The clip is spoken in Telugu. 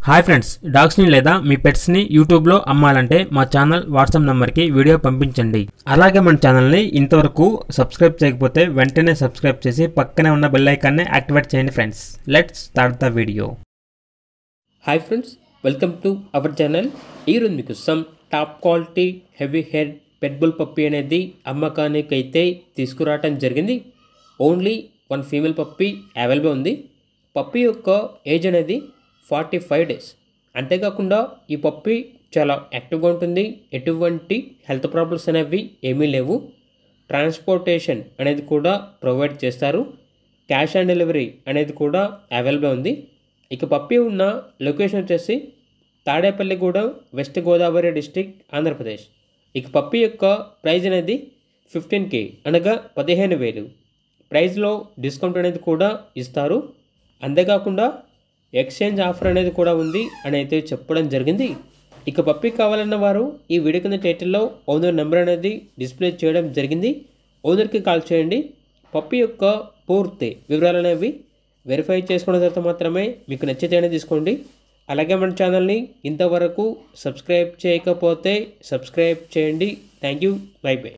హాయ్ ఫ్రెండ్స్, డాగ్స్ని లేదా మీ పెట్స్ని యూట్యూబ్లో అమ్మాలంటే మా ఛానల్ వాట్సాప్ నెంబర్కి వీడియో పంపించండి. అలాగే మన ఛానల్ని ఇంతవరకు సబ్స్క్రైబ్ చేయకపోతే వెంటనే సబ్స్క్రైబ్ చేసి పక్కనే ఉన్న బెల్ ఐకాన్ని యాక్టివేట్ చేయండి friends. Let's start the video. Hi friends, welcome to our channel. ఈరోజు మీకు some top quality heavy head pet bull puppy అనేది అమ్మకానికి అయితే తీసుకురావటం జరిగింది. Only one female puppy available ఉంది. పప్పీ యొక్క ఏజ్ అనేది 45 days. అంతేకాకుండా ఈ పప్పీ చాలా యాక్టివ్గా ఉంటుంది. ఎటువంటి హెల్త్ ప్రాబ్లమ్స్ అనేవి ఏమీ లేవు. ట్రాన్స్పోర్టేషన్ అనేది కూడా ప్రొవైడ్ చేస్తారు. క్యాష్ ఆన్ డెలివరీ అనేది కూడా అవైలబుల్ ఉంది. ఇక పప్పీ ఉన్న లొకేషన్ వచ్చేసి తాడేపల్లిగూడెం, వెస్ట్ గోదావరి డిస్టిక్, ఆంధ్రప్రదేశ్. ఇక పప్పీ యొక్క ప్రైజ్ అనేది 15K అనగా 15,000. ప్రైజ్లో డిస్కౌంట్ అనేది కూడా ఇస్తారు. అంతేకాకుండా ఎక్స్చేంజ్ ఆఫర్ అనేది కూడా ఉంది అని అయితే చెప్పడం జరిగింది. ఇక పప్పీ కావాలన్న వారు ఈ వీడియో కింద టైటిల్లో ఓనర్ నెంబర్ అనేది డిస్ప్లే చేయడం జరిగింది. ఓనర్కి కాల్ చేయండి. పప్పీ యొక్క పూర్తి వివరాలు అనేవి వెరిఫై చేసుకున్న తర్వాత మాత్రమే మీకు నచ్చితేనే తీసుకోండి. అలాగే మన ఛానల్ని ఇంతవరకు సబ్స్క్రైబ్ చేయకపోతే సబ్స్క్రైబ్ చేయండి. Thank you. By by.